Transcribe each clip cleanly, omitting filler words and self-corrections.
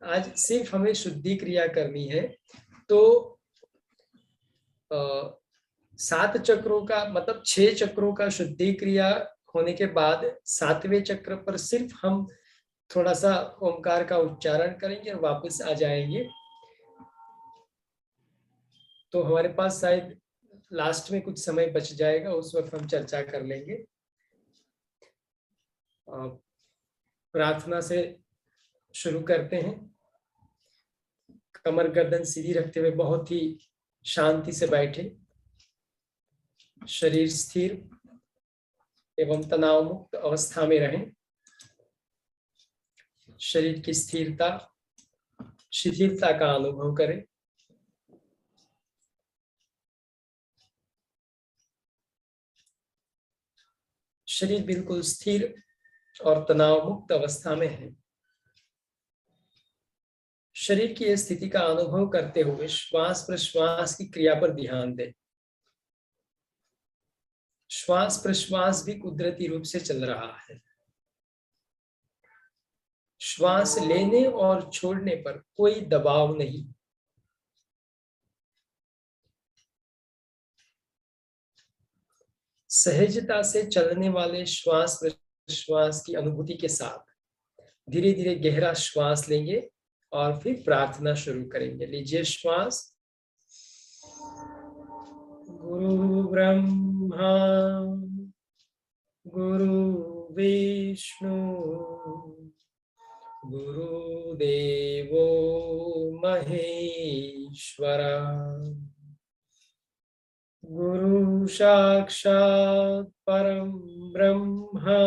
आज सिर्फ हमें शुद्धि क्रिया करनी है। तो 7 चक्रों का मतलब 6 चक्रों का शुद्धि क्रिया होने के बाद 7वें चक्र पर सिर्फ हम थोड़ा सा ओमकार का उच्चारण करेंगे और वापस आ जाएंगे। तो हमारे पास शायद लास्ट में कुछ समय बच जाएगा, उस वक्त हम चर्चा कर लेंगे। प्रार्थना से शुरू करते हैं। कमर गर्दन सीधी रखते हुए बहुत ही शांति से बैठे, शरीर स्थिर एवं तनाव मुक्त अवस्था में रहें। शरीर की स्थिरता, शिथिलता का अनुभव करें। शरीर बिल्कुल स्थिर और तनाव मुक्त अवस्था में है। शरीर की स्थिति का अनुभव करते हुए श्वास प्रश्वास की क्रिया पर ध्यान दें। श्वास प्रश्वास भी कुदरती रूप से चल रहा है। श्वास लेने और छोड़ने पर कोई दबाव नहीं। सहजता से चलने वाले श्वास प्रश्वास की अनुभूति के साथ धीरे धीरे गहरा श्वास लेंगे और फिर प्रार्थना शुरू करेंगे। लीजिए श्वास। गुरु ब्रह्मा गुरु विष्णु गुरुदेवो महेश्वरा गुरु साक्षात् परम ब्रह्मा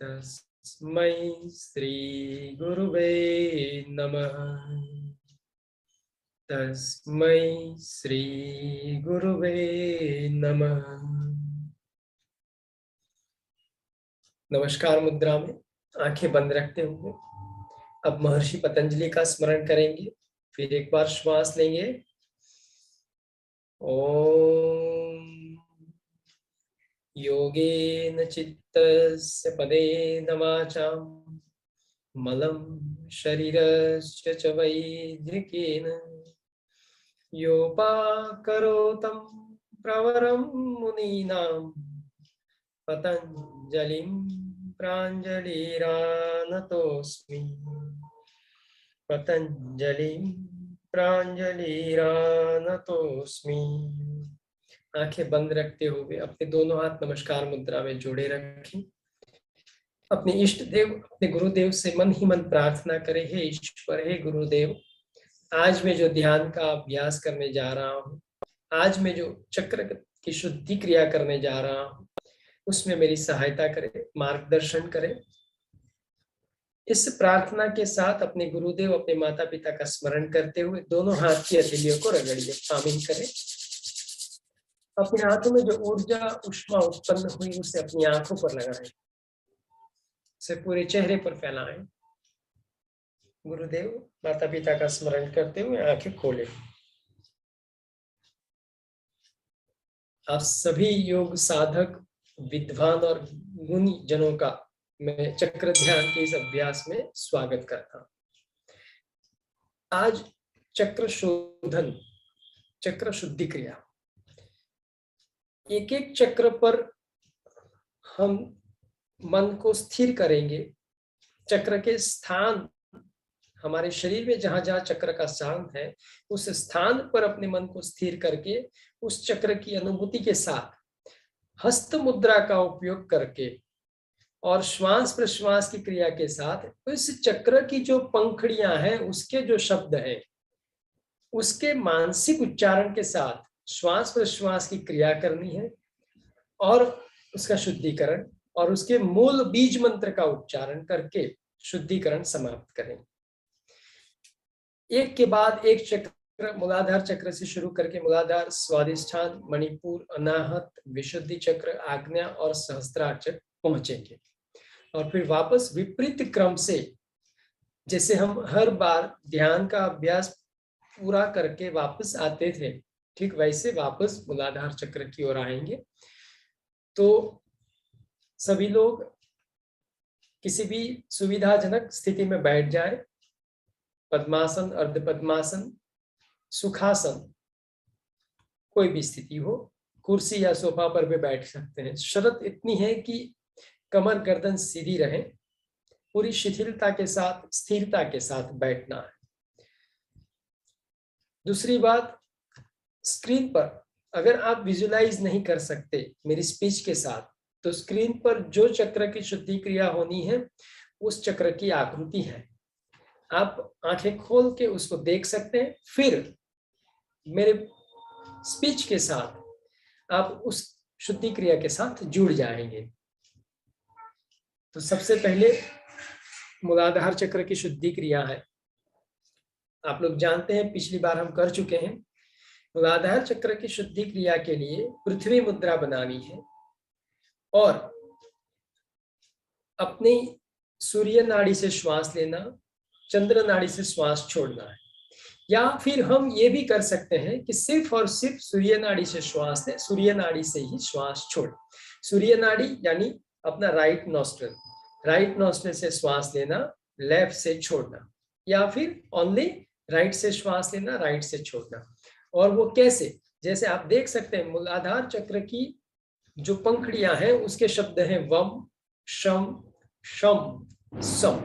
तस्मै श्री गुरुवे नमः। तस्मै श्री गुरुवे नमः। नमस्कार मुद्रा में आंखें बंद रखते हुए अब महर्षि पतंजलि का स्मरण करेंगे। फिर एक बार श्वास लेंगे। ओम योगेन चित्तस्य पदेन वाचां मलं शरीरस्य च वैद्यकेन योपाकरोतं प्रवरं मुनीनां पतंजलिं प्राञ्जलिरानतोऽस्मि। पतंजलिं प्राञ्जलिरानतोऽस्मि। आंखें बंद रखते हुए अपने दोनों हाथ नमस्कार मुद्रा में जोड़े रखें। अपने इष्ट देव, अपने गुरुदेव से मन ही मन प्रार्थना करें। हे ईश्वर, हे गुरुदेव, आज मैं जो ध्यान का अभ्यास करने जा रहा हूँ, आज मैं जो चक्र की शुद्धि क्रिया करने जा रहा हूँ, उसमें मेरी सहायता करें, मार्गदर्शन करें। इस प्रार्थना के साथ अपने गुरुदेव, अपने माता पिता का स्मरण करते हुए दोनों हाथ की हथेलियों को रगड़िए, शामिल करें। अपने हाथों में जो ऊर्जा उष्मा उत्पन्न हुई उसे अपनी आंखों पर लगाएं, उसे पूरे चेहरे पर फैलाएं। गुरुदेव, माता पिता का स्मरण करते हुए आंखें खोलें। आप सभी योग साधक, विद्वान और गुणी जनों का मैं चक्र ध्यान के इस अभ्यास में स्वागत करता हूं। आज चक्र शोधन, चक्र शुद्धि क्रिया, एक एक चक्र पर हम मन को स्थिर करेंगे। चक्र के स्थान, हमारे शरीर में जहां जहां चक्र का स्थान है उस स्थान पर अपने मन को स्थिर करके उस चक्र की अनुभूति के साथ हस्त मुद्रा का उपयोग करके और श्वास प्रश्वास की क्रिया के साथ इस चक्र की जो पंखुड़ियां हैं उसके जो शब्द हैं उसके मानसिक उच्चारण के साथ श्वास प्रश्वास की क्रिया करनी है और उसका शुद्धिकरण और उसके मूल बीज मंत्र का उच्चारण करके शुद्धिकरण समाप्त करें। एक के बाद एक चक्र, मूलाधार चक्र से शुरू करके मूलाधार, स्वादिष्ठान, मणिपुर, अनाहत, विशुद्धि चक्र, आज्ञा और सहस्त्रार चक्र पहुंचेंगे और फिर वापस विपरीत क्रम से, जैसे हम हर बार ध्यान का अभ्यास पूरा करके वापस आते थे, ठीक वैसे वापस मूलाधार चक्र की ओर आएंगे। तो सभी लोग किसी भी सुविधाजनक स्थिति में बैठ जाए, पद्मासन, अर्ध पद्मासन, सुखासन, कोई भी स्थिति हो, कुर्सी या सोफा पर भी बैठ सकते हैं। शर्त इतनी है कि कमर गर्दन सीधी रहे, पूरी शिथिलता के साथ, स्थिरता के साथ बैठना है। दूसरी बात, स्क्रीन पर अगर आप विजुलाइज नहीं कर सकते मेरी स्पीच के साथ, तो स्क्रीन पर जो चक्र की शुद्धि क्रिया होनी है उस चक्र की आकृति है, आप आंखें खोल के उसको देख सकते हैं। फिर मेरे स्पीच के साथ आप उस शुद्धि क्रिया के साथ जुड़ जाएंगे। तो सबसे पहले मूलाधार चक्र की शुद्धि क्रिया है। आप लोग जानते हैं, पिछली बार हम कर चुके हैं। मूलाधार चक्र की शुद्धि क्रिया के लिए पृथ्वी मुद्रा बनानी है और अपनी सूर्य नाड़ी से श्वास लेना, चंद्र नाड़ी से श्वास छोड़ना है। या फिर हम ये भी कर सकते हैं कि सिर्फ और सिर्फ सूर्य नाड़ी से श्वास लें, सूर्य नाड़ी से ही श्वास छोड़। सूर्य नाड़ी यानी अपना राइट नॉस्ट्रिल से श्वास लेना, लेफ्ट से छोड़ना, या फिर ओनली राइट से श्वास लेना, राइट से छोड़ना। और वो कैसे, जैसे आप देख सकते हैं मूलाधार चक्र की जो पंखुड़ियां हैं उसके शब्द हैं वम, शम, शम, सम।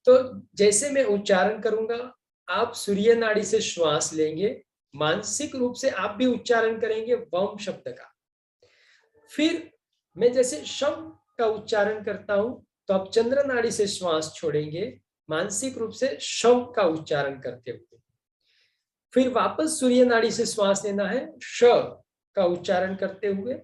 तो जैसे मैं उच्चारण करूंगा, आप सूर्य नाड़ी से श्वास लेंगे, मानसिक रूप से आप भी उच्चारण करेंगे वम शब्द का। फिर मैं जैसे शम का उच्चारण करता हूं तो आप चंद्र नाड़ी से श्वास छोड़ेंगे, मानसिक रूप से शम का उच्चारण करते हुए। फिर वापस सूर्य नाड़ी से श्वास लेना है, श का उच्चारण करते हुए।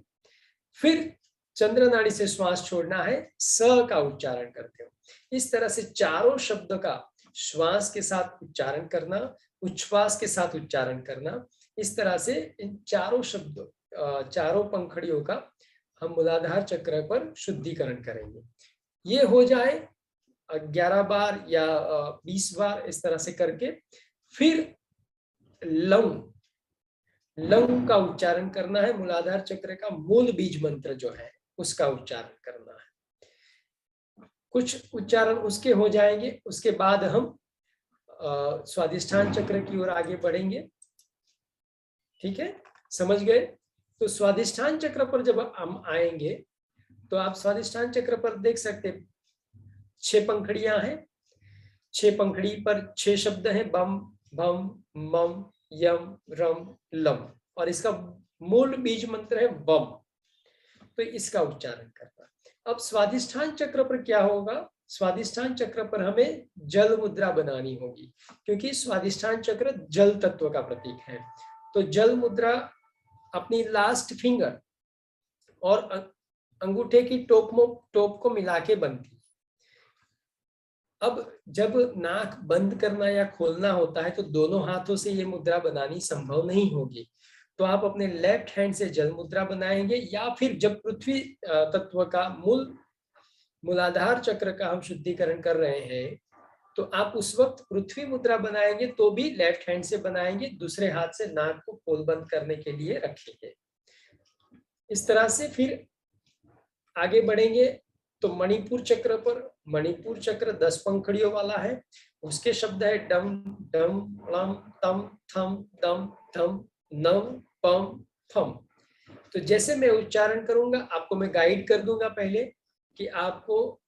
फिर चंद्र नाड़ी से श्वास छोड़ना है, स का उच्चारण करते हुए। इस तरह से चारों शब्द का श्वास के साथ उच्चारण करना, उच्छ्वास के साथ उच्चारण करना, इस तरह से इन चारों शब्दों, चारों पंखुड़ियों का हम मूलाधार चक्र पर शुद्धिकरण करेंगे। ये हो जाए 11 बार या 20 बार, इस तरह से करके फिर लंग का उच्चारण करना है। मूलाधार चक्र का मूल बीज मंत्र जो है उसका उच्चारण करना है। कुछ उच्चारण उसके हो जाएंगे, उसके बाद हम स्वादिष्ठान चक्र की ओर आगे बढ़ेंगे। ठीक है, समझ गए? तो स्वादिष्ठान चक्र पर जब हम आएंगे तो आप स्वादिष्ठान चक्र पर देख सकते 6 पंखुड़ियां हैं। 6 पंखुड़ी पर 6 शब्द हैं, बम, भम, मम, यम, रम, लम, और इसका मूल बीज मंत्र है वम। तो इसका उच्चारण करना। अब स्वादिष्ठान चक्र पर क्या होगा? स्वादिष्ठान चक्र पर हमें जल मुद्रा बनानी होगी, क्योंकि स्वादिष्ठान चक्र जल तत्व का प्रतीक है। तो जल मुद्रा अपनी लास्ट फिंगर और अंगूठे की टोप को मिला के बनती। अब जब नाक बंद करना या खोलना होता है तो दोनों हाथों से ये मुद्रा बनानी संभव नहीं होगी। तो आप अपने लेफ्ट हैंड से जल मुद्रा बनाएंगे, या फिर जब पृथ्वी तत्व का मूलाधार चक्र का हम शुद्धिकरण कर रहे हैं तो आप उस वक्त पृथ्वी मुद्रा बनाएंगे तो भी लेफ्ट हैंड से बनाएंगे, दूसरे हाथ से नाक को खोल बंद करने के लिए रखेंगे। इस तरह से फिर आगे बढ़ेंगे तो मणिपुर चक्र पर, मणिपुर चक्र 10 पंखुड़ियों वाला है। उसके शब्द है डम, डम, लम, तम, थम, दम, थम, नम, पम, थम। तो जैसे मैं उच्चारण करूंगा आपको मैं गाइड कर दूंगा पहले कि आपको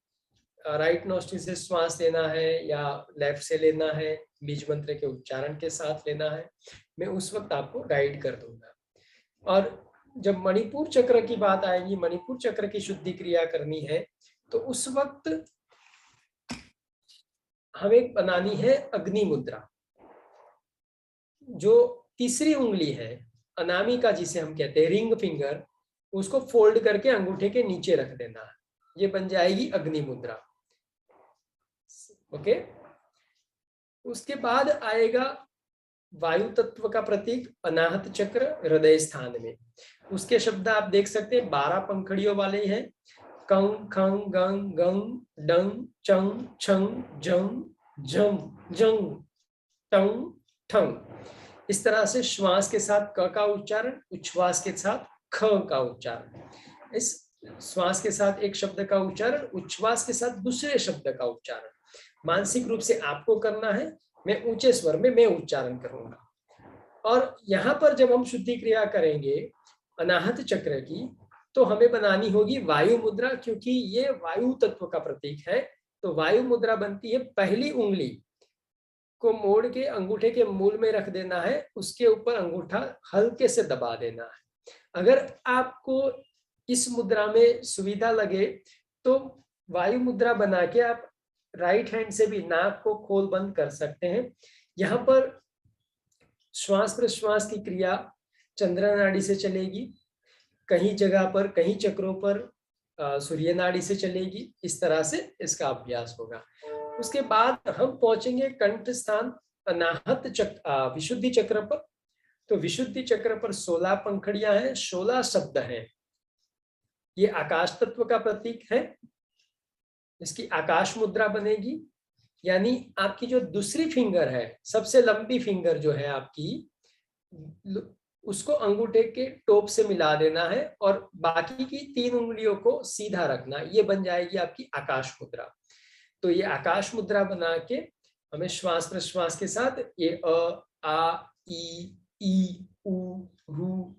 राइट नॉस्ट्रिल से श्वास लेना है या लेफ्ट से लेना है, बीज मंत्र के उच्चारण के साथ लेना है, मैं उस वक्त आपको गाइड कर दूंगा। और जब मणिपुर चक्र की बात आएगी, मणिपुर चक्र की शुद्धि क्रिया करनी है, तो उस वक्त हमें बनानी है अग्नि मुद्रा। जो तीसरी उंगली है अनामिका जिसे हम कहते हैं, रिंग फिंगर, उसको फोल्ड करके अंगूठे के नीचे रख देना है, ये बन जाएगी अग्नि मुद्रा। ओके, उसके बाद आएगा वायु तत्व का प्रतीक अनाहत चक्र हृदय स्थान में। उसके शब्द आप देख सकते हैं 12 पंखुड़ियों वाले हैं, कंग, खंग, गंग, गंग, डंग, चंग, छंग, जंग, जम, जंग, टंग, ठंग। इस तरह से श्वास के साथ क का उच्चारण, उच्छ्वास के साथ ख का उच्चारण। इस श्वास के साथ एक शब्द का उच्चारण, उच्छ्वास के साथ दूसरे शब्द का उच्चारण मानसिक रूप से आपको करना है। मैं ऊंचे स्वर में मैं उच्चारण करूंगा। और यहाँ पर जब हम शुद्धि क्रिया करेंगे अनाहत चक्र की, तो हमें बनानी होगी वायु मुद्रा, क्योंकि ये वायु तत्व का प्रतीक है। तो वायु मुद्रा बनती है, पहली उंगली को मोड़ के अंगूठे के मूल में रख देना है, उसके ऊपर अंगूठा हल्के से दबा देना है। अगर आपको इस मुद्रा में सुविधा लगे तो वायु मुद्रा बना के आप राइट हैंड से भी नाक को खोल बंद कर सकते हैं। यहाँ पर श्वास प्रश्वास की क्रिया चंद्र नाड़ी से चलेगी, कहीं जगह पर कहीं चक्रों पर सूर्य नाड़ी से चलेगी। इस तरह से इसका अभ्यास होगा। उसके बाद हम पहुंचेंगे कंठ स्थान अनाहत चक्र, विशुद्धि चक्र पर। तो विशुद्धि चक्र पर 16 पंखड़ियां हैं, 16 शब्द हैं। ये आकाश तत्व का प्रतीक है। इसकी आकाश मुद्रा बनेगी, यानी आपकी जो दूसरी फिंगर है, सबसे लंबी फिंगर जो है आपकी, उसको अंगूठे के टोप से मिला देना है और बाकी की 3 उंगलियों को सीधा रखना। ये बन जाएगी आपकी आकाश मुद्रा। तो ये आकाश मुद्रा बना के हमें श्वास प्रश्वास के साथ ये अ, आ, ई, उ, रू,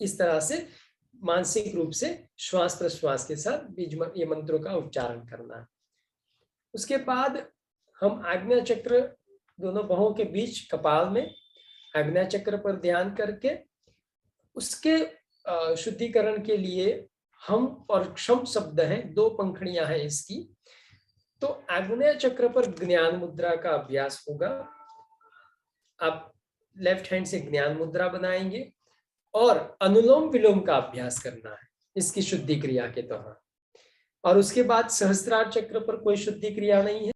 इस तरह से मानसिक रूप से श्वास प्रश्वास के साथ बीज ये मंत्रों का उच्चारण करना है। उसके बाद हम आज्ञा चक्र दोनों बाहों के बीच कपाल में आज्ञा चक्र पर ध्यान करके उसके शुद्धिकरण के लिए हम और क्षम शब्द हैं, 2 पंखड़ियां हैं इसकी। तो आग्नेय चक्र पर ज्ञान मुद्रा का अभ्यास होगा। आप लेफ्ट हैंड से ज्ञान मुद्रा बनाएंगे और अनुलोम विलोम का अभ्यास करना है इसकी शुद्धि क्रिया के दौरान। और उसके बाद सहस्त्रार चक्र पर कोई शुद्धि क्रिया नहीं है।